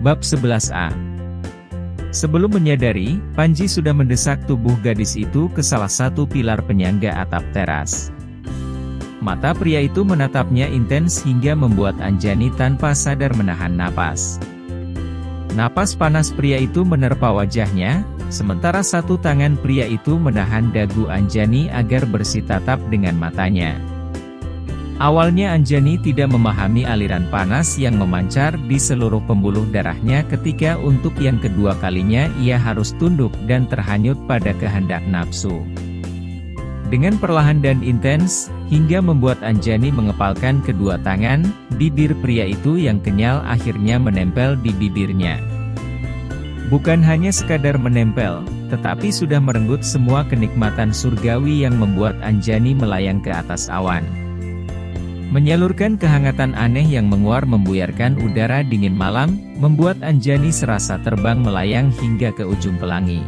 Bab 11a. Sebelum menyadari, Panji sudah mendesak tubuh gadis itu ke salah satu pilar penyangga atap teras. Mata pria itu menatapnya intens hingga membuat Anjani tanpa sadar menahan napas. Napas panas pria itu menerpa wajahnya, sementara satu tangan pria itu menahan dagu Anjani agar bersitatap dengan matanya. Awalnya Anjani tidak memahami aliran panas yang memancar di seluruh pembuluh darahnya ketika untuk yang kedua kalinya ia harus tunduk dan terhanyut pada kehendak nafsu. Dengan perlahan dan intens, hingga membuat Anjani mengepalkan kedua tangan, bibir pria itu yang kenyal akhirnya menempel di bibirnya. Bukan hanya sekadar menempel, tetapi sudah merenggut semua kenikmatan surgawi yang membuat Anjani melayang ke atas awan. Menyalurkan kehangatan aneh yang menguar membuyarkan udara dingin malam, membuat Anjani serasa terbang melayang hingga ke ujung pelangi.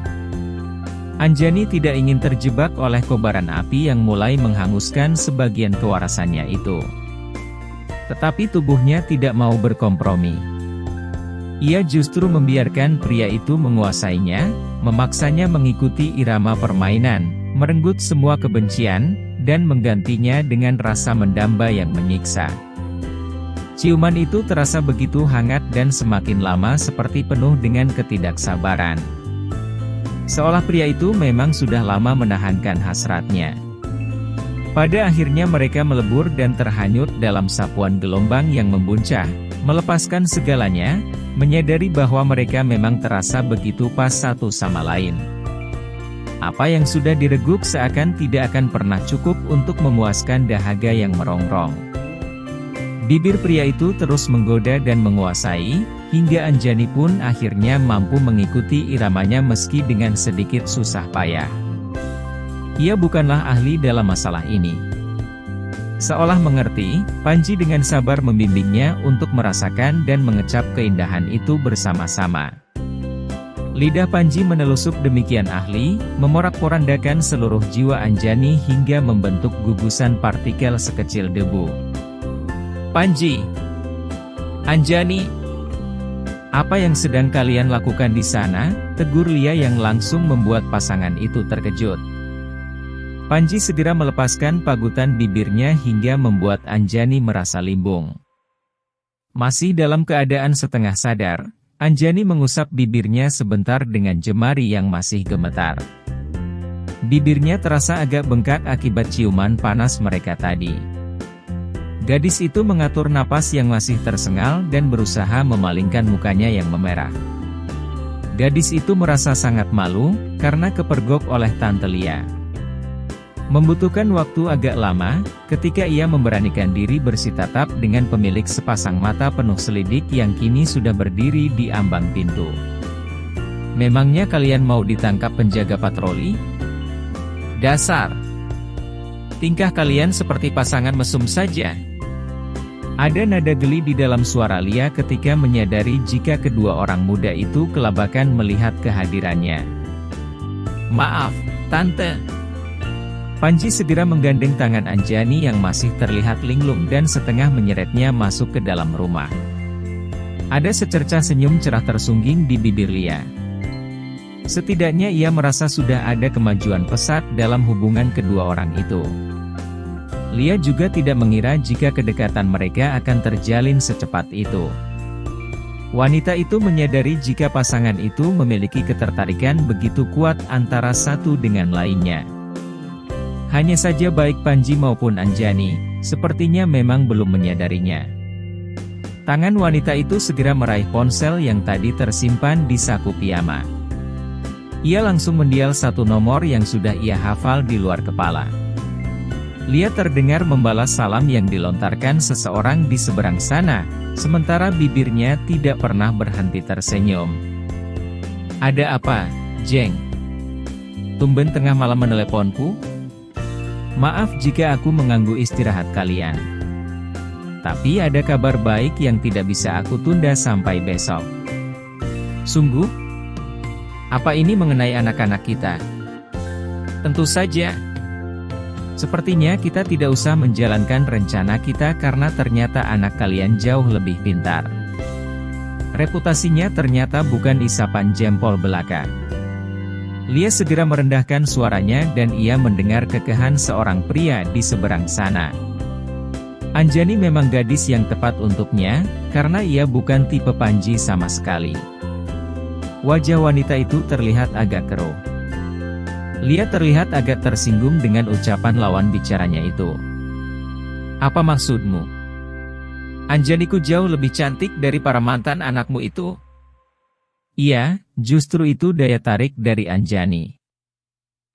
Anjani tidak ingin terjebak oleh kobaran api yang mulai menghanguskan sebagian kewarasannya itu. Tetapi tubuhnya tidak mau berkompromi. Ia justru membiarkan pria itu menguasainya, memaksanya mengikuti irama permainan, merenggut semua kebencian, dan menggantinya dengan rasa mendamba yang menyiksa. Ciuman itu terasa begitu hangat dan semakin lama seperti penuh dengan ketidaksabaran. Seolah pria itu memang sudah lama menahankan hasratnya. Pada akhirnya mereka melebur dan terhanyut dalam sapuan gelombang yang membuncah, melepaskan segalanya, menyadari bahwa mereka memang terasa begitu pas satu sama lain. Apa yang sudah direguk seakan tidak akan pernah cukup untuk memuaskan dahaga yang merongrong. Bibir pria itu terus menggoda dan menguasai, hingga Anjani pun akhirnya mampu mengikuti iramanya meski dengan sedikit susah payah. Ia bukanlah ahli dalam masalah ini. Seolah mengerti, Panji dengan sabar membimbingnya untuk merasakan dan mengecap keindahan itu bersama-sama. Lidah Panji menelusup demikian ahli, memorak-porandakan seluruh jiwa Anjani hingga membentuk gugusan partikel sekecil debu. Panji! Anjani! Apa yang sedang kalian lakukan di sana? Tegur Lia yang langsung membuat pasangan itu terkejut. Panji segera melepaskan pagutan bibirnya hingga membuat Anjani merasa limbung. Masih dalam keadaan setengah sadar, Anjani mengusap bibirnya sebentar dengan jemari yang masih gemetar. Bibirnya terasa agak bengkak akibat ciuman panas mereka tadi. Gadis itu mengatur napas yang masih tersengal dan berusaha memalingkan mukanya yang memerah. Gadis itu merasa sangat malu, karena kepergok oleh Tante Lia. Membutuhkan waktu agak lama, ketika ia memberanikan diri bersitatap dengan pemilik sepasang mata penuh selidik yang kini sudah berdiri di ambang pintu. Memangnya kalian mau ditangkap penjaga patroli? Dasar! Tingkah kalian seperti pasangan mesum saja. Ada nada geli di dalam suara Lia ketika menyadari jika kedua orang muda itu kelabakan melihat kehadirannya. Maaf, Tante. Panji segera menggandeng tangan Anjani yang masih terlihat linglung dan setengah menyeretnya masuk ke dalam rumah. Ada secercah senyum cerah tersungging di bibir Lia. Setidaknya ia merasa sudah ada kemajuan pesat dalam hubungan kedua orang itu. Lia juga tidak mengira jika kedekatan mereka akan terjalin secepat itu. Wanita itu menyadari jika pasangan itu memiliki ketertarikan begitu kuat antara satu dengan lainnya. Hanya saja baik Panji maupun Anjani, sepertinya memang belum menyadarinya. Tangan wanita itu segera meraih ponsel yang tadi tersimpan di saku piyama. Ia langsung mendial satu nomor yang sudah ia hafal di luar kepala. Lia terdengar membalas salam yang dilontarkan seseorang di seberang sana, sementara bibirnya tidak pernah berhenti tersenyum. Ada apa, Jeng? Tumben tengah malam meneleponku? Maaf jika aku mengganggu istirahat kalian. Tapi ada kabar baik yang tidak bisa aku tunda sampai besok. Sungguh? Apa ini mengenai anak-anak kita? Tentu saja. Sepertinya kita tidak usah menjalankan rencana kita karena ternyata anak kalian jauh lebih pintar. Reputasinya ternyata bukan isapan jempol belaka. Lia segera merendahkan suaranya dan ia mendengar kekehan seorang pria di seberang sana. Anjani memang gadis yang tepat untuknya, karena ia bukan tipe Panji sama sekali. Wajah wanita itu terlihat agak keruh. Lia terlihat agak tersinggung dengan ucapan lawan bicaranya itu. Apa maksudmu? Anjaniku jauh lebih cantik dari para mantan anakmu itu. Iya, justru itu daya tarik dari Anjani.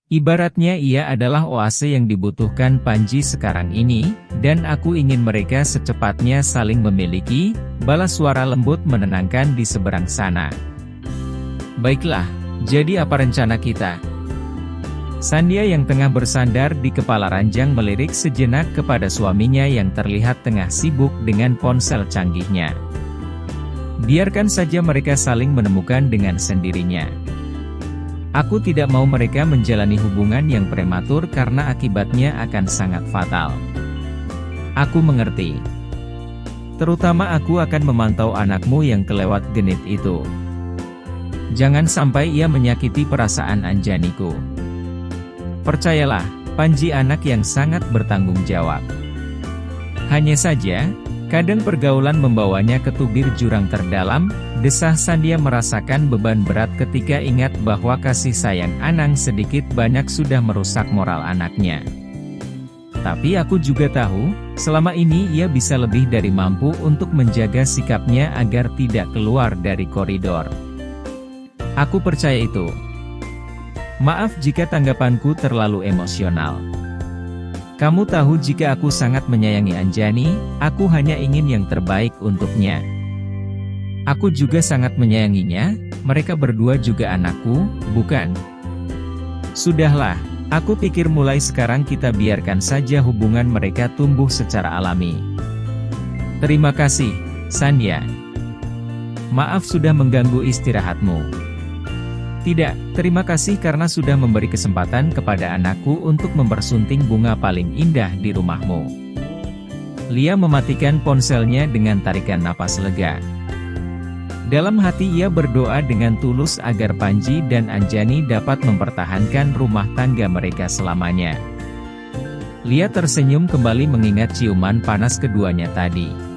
Ibaratnya ia adalah oase yang dibutuhkan Panji sekarang ini, dan aku ingin mereka secepatnya saling memiliki, balas suara lembut menenangkan di seberang sana. Baiklah, jadi apa rencana kita? Sandia yang tengah bersandar di kepala ranjang melirik sejenak kepada suaminya yang terlihat tengah sibuk dengan ponsel canggihnya. Biarkan saja mereka saling menemukan dengan sendirinya. Aku tidak mau mereka menjalani hubungan yang prematur karena akibatnya akan sangat fatal. Aku mengerti. Terutama aku akan memantau anakmu yang kelewat genit itu. Jangan sampai ia menyakiti perasaan Anjaniku. Percayalah, Panji anak yang sangat bertanggung jawab. Hanya saja, kadang pergaulan membawanya ke tubir jurang terdalam, desah Sandia merasakan beban berat ketika ingat bahwa kasih sayang Anang sedikit banyak sudah merusak moral anaknya. Tapi aku juga tahu, selama ini ia bisa lebih dari mampu untuk menjaga sikapnya agar tidak keluar dari koridor. Aku percaya itu. Maaf jika tanggapanku terlalu emosional. Kamu tahu jika aku sangat menyayangi Anjani, aku hanya ingin yang terbaik untuknya. Aku juga sangat menyayanginya, mereka berdua juga anakku, bukan? Sudahlah, aku pikir mulai sekarang kita biarkan saja hubungan mereka tumbuh secara alami. Terima kasih, Sandia. Maaf sudah mengganggu istirahatmu. Tidak, terima kasih karena sudah memberi kesempatan kepada anakku untuk mempersunting bunga paling indah di rumahmu. Lia mematikan ponselnya dengan tarikan napas lega. Dalam hati ia berdoa dengan tulus agar Panji dan Anjani dapat mempertahankan rumah tangga mereka selamanya. Lia tersenyum kembali mengingat ciuman panas keduanya tadi.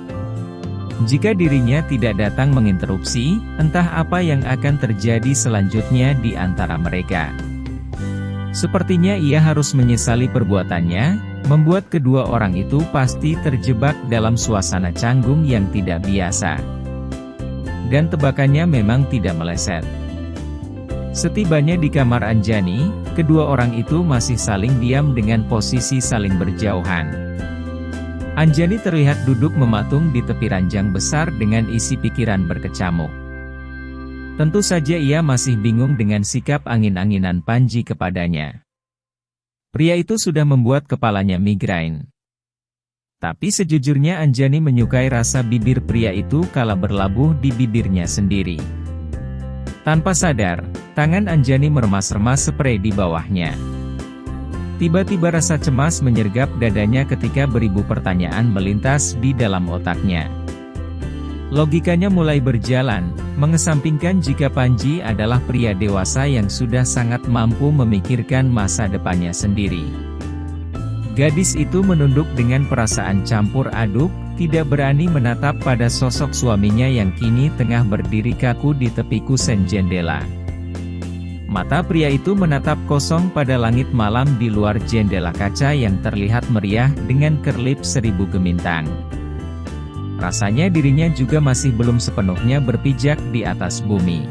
Jika dirinya tidak datang menginterupsi, entah apa yang akan terjadi selanjutnya di antara mereka. Sepertinya ia harus menyesali perbuatannya, membuat kedua orang itu pasti terjebak dalam suasana canggung yang tidak biasa. Dan tebakannya memang tidak meleset. Setibanya di kamar Anjani, kedua orang itu masih saling diam dengan posisi saling berjauhan. Anjani terlihat duduk mematung di tepi ranjang besar dengan isi pikiran berkecamuk. Tentu saja ia masih bingung dengan sikap angin-anginan Panji kepadanya. Pria itu sudah membuat kepalanya migrain. Tapi sejujurnya Anjani menyukai rasa bibir pria itu kala berlabuh di bibirnya sendiri. Tanpa sadar, tangan Anjani meremas-remas sprei di bawahnya. Tiba-tiba rasa cemas menyergap dadanya ketika beribu pertanyaan melintas di dalam otaknya. Logikanya mulai berjalan, mengesampingkan jika Panji adalah pria dewasa yang sudah sangat mampu memikirkan masa depannya sendiri. Gadis itu menunduk dengan perasaan campur aduk, tidak berani menatap pada sosok suaminya yang kini tengah berdiri kaku di tepi kusen jendela. Mata pria itu menatap kosong pada langit malam di luar jendela kaca yang terlihat meriah dengan kerlip 1000 gemintang. Rasanya dirinya juga masih belum sepenuhnya berpijak di atas bumi.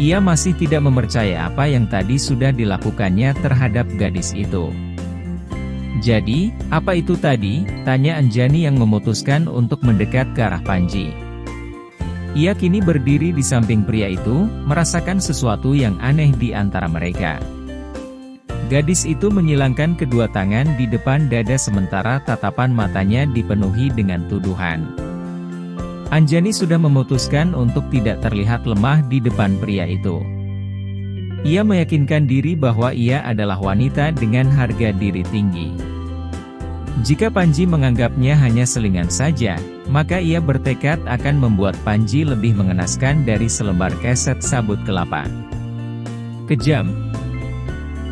Ia masih tidak mempercaya apa yang tadi sudah dilakukannya terhadap gadis itu. Jadi, apa itu tadi? Tanya Anjani yang memutuskan untuk mendekat ke arah Panji. Ia kini berdiri di samping pria itu, merasakan sesuatu yang aneh di antara mereka. Gadis itu menyilangkan kedua tangan di depan dada sementara tatapan matanya dipenuhi dengan tuduhan. Anjani sudah memutuskan untuk tidak terlihat lemah di depan pria itu. Ia meyakinkan diri bahwa ia adalah wanita dengan harga diri tinggi. Jika Panji menganggapnya hanya selingan saja, maka ia bertekad akan membuat Panji lebih mengenaskan dari selembar keset sabut kelapa. Kejam.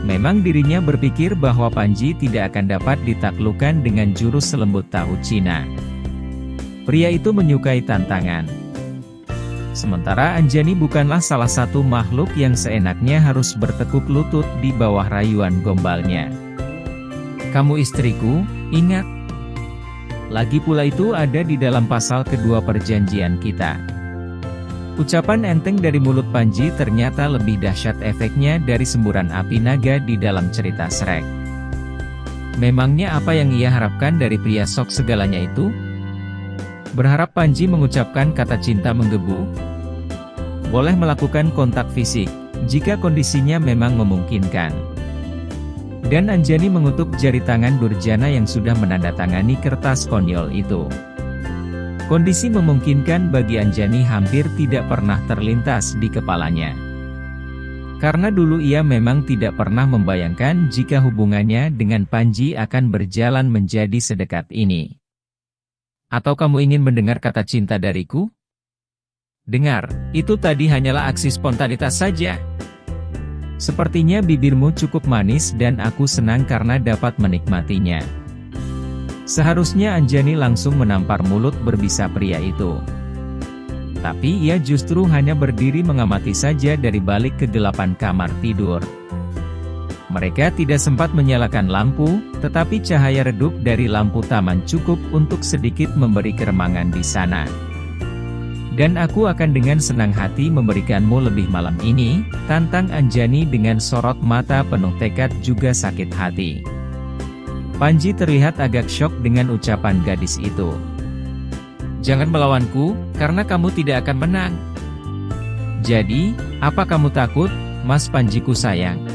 Memang dirinya berpikir bahwa Panji tidak akan dapat ditaklukkan dengan jurus selembut tahu Cina. Pria itu menyukai tantangan. Sementara Anjani bukanlah salah satu makhluk yang seenaknya harus bertekuk lutut di bawah rayuan gombalnya. Kamu istriku, ingat. Lagi pula itu ada di dalam pasal kedua perjanjian kita. Ucapan enteng dari mulut Panji ternyata lebih dahsyat efeknya dari semburan api naga di dalam cerita Shrek. Memangnya apa yang ia harapkan dari pria sok segalanya itu? Berharap Panji mengucapkan kata cinta menggebu? Boleh melakukan kontak fisik, jika kondisinya memang memungkinkan. Dan Anjani mengutuk jari tangan Durjana yang sudah menandatangani kertas konyol itu. Kondisi memungkinkan bagi Anjani hampir tidak pernah terlintas di kepalanya. Karena dulu ia memang tidak pernah membayangkan jika hubungannya dengan Panji akan berjalan menjadi sedekat ini. Atau kamu ingin mendengar kata cinta dariku? Dengar, itu tadi hanyalah aksi spontanitas saja. Sepertinya bibirmu cukup manis dan aku senang karena dapat menikmatinya. Seharusnya Anjani langsung menampar mulut berbisa pria itu. Tapi ia justru hanya berdiri mengamati saja dari balik kegelapan kamar tidur. Mereka tidak sempat menyalakan lampu, tetapi cahaya redup dari lampu taman cukup untuk sedikit memberi keremangan di sana. Dan aku akan dengan senang hati memberikanmu lebih malam ini, tantang Anjani dengan sorot mata penuh tekad juga sakit hati. Panji terlihat agak syok dengan ucapan gadis itu. Jangan melawanku, karena kamu tidak akan menang. Jadi, apa kamu takut, Mas Panjiku sayang?